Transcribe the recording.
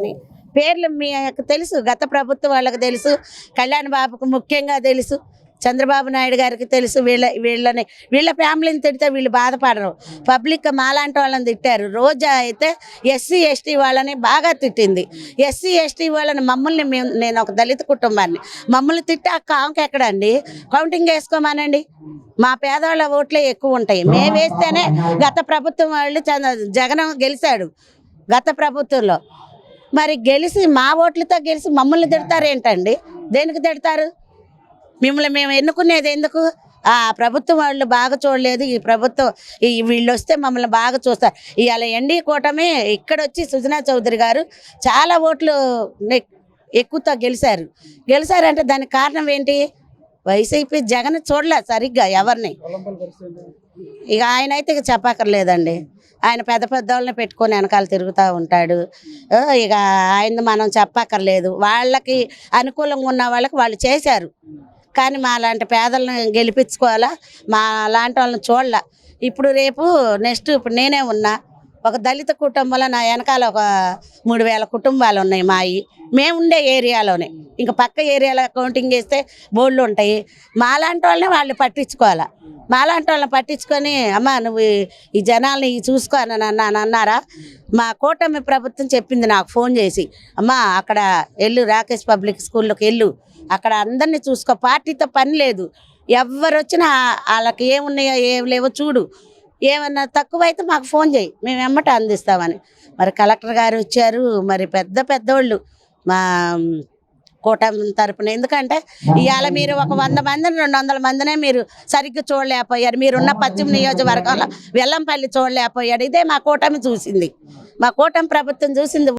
అని పేర్లు మీకు తెలుసు, గత ప్రభుత్వం వాళ్ళకి తెలుసు, కళ్యాణ్ బాబుకు ముఖ్యంగా తెలుసు, చంద్రబాబు నాయుడు గారికి తెలుసు. వీళ్ళ ఫ్యామిలీని తిడితే వీళ్ళు బాధపడరు. పబ్లిక్ మాలాంటి వాళ్ళని తిట్టారు. రోజా అయితే ఎస్సీ ఎస్టీ వాళ్ళని బాగా తిట్టింది. ఎస్సీ ఎస్టీ వాళ్ళని మమ్మల్ని నేను ఒక దళిత కుటుంబాన్ని మమ్మల్ని తిట్టి ఆ కాంకి ఎక్కడండి? కౌంటింగ్ వేసుకోమానండి. మా పేదవాళ్ళ ఓట్లే ఎక్కువ ఉంటాయి. మేము వేస్తేనే గత ప్రభుత్వం వాళ్ళు జగన్ గెలిచాడు గత ప్రభుత్వంలో. మరి గెలిచి మా ఓట్లతో గెలిచి మమ్మల్ని తిడతారు ఏంటండి? దేనికి తిడతారు? మిమ్మల్ని మేము ఎన్నుకునేది ఎందుకు? ప్రభుత్వం వాళ్ళు బాగా చూడలేదు. ఈ ప్రభుత్వం వీళ్ళు వస్తే మమ్మల్ని బాగా చూస్తారు. ఇవాళ ఎన్డీ కూటమి ఇక్కడ వచ్చి సుజనా చౌదరి గారు చాలా ఓట్లు ఎక్కువతో గెలిచారంటే దానికి కారణం ఏంటి? వైసీపీ జగన్ చూడలే సరిగ్గా ఎవరిని. ఇక ఆయన అయితే ఇక చెప్పక్కర్లేదండి. ఆయన పెద్ద పెద్ద వాళ్ళని పెట్టుకొని వెనకాల తిరుగుతూ ఉంటాడు. ఇక ఆయన మనం చెప్పక్కర్లేదు. వాళ్ళకి అనుకూలంగా ఉన్న వాళ్ళకి వాళ్ళు చేశారు. కానీ మా లాంటి పేదలను గెలిపించుకోవాలా, మా లాంటి వాళ్ళని చూడాల. ఇప్పుడు నెక్స్ట్ ఇప్పుడు నేనే ఉన్నా ఒక దళిత కుటుంబంలో నా వెనకాల ఒక 3000 కుటుంబాలు ఉన్నాయి మాయి. మేము ఉండే ఏరియాలోనే. ఇంకా పక్క ఏరియాలో కౌంటింగ్ చేస్తే బోర్డులు ఉంటాయి. మాలాంటి వాళ్ళని వాళ్ళు పట్టించుకోవాలా. మాలాంటి వాళ్ళని పట్టించుకొని అమ్మ నువ్వు ఈ జనాల్ని చూసుకో అని అన్నారా? మా కూటమి ప్రభుత్వం చెప్పింది నాకు ఫోన్ చేసి, అమ్మ అక్కడ వెళ్ళు, రాకేష్ పబ్లిక్ స్కూల్లోకి వెళ్ళు, అక్కడ అందరినీ చూసుకో, పార్టీతో పని లేదు, ఎవరు వచ్చినా వాళ్ళకి ఏమున్నాయో ఏం లేవో చూడు, ఏమన్నా తక్కువైతే మాకు ఫోన్ చేయి, మేము వెంబట అందిస్తామని. మరి కలెక్టర్ గారు వచ్చారు, మరి పెద్దోళ్ళు మా కూటమి తరపున. ఎందుకంటే ఇవాళ మీరు ఒక 100 మందిని 200 మందినే మీరు సరిగ్గా చూడలేకపోయారు. మీరున్న పశ్చిమ నియోజకవర్గంలో వెల్లంపల్లి చూడలేకపోయాడు. ఇదే మా కూటమి చూసింది, మా కూటమి ప్రభుత్వం చూసింది.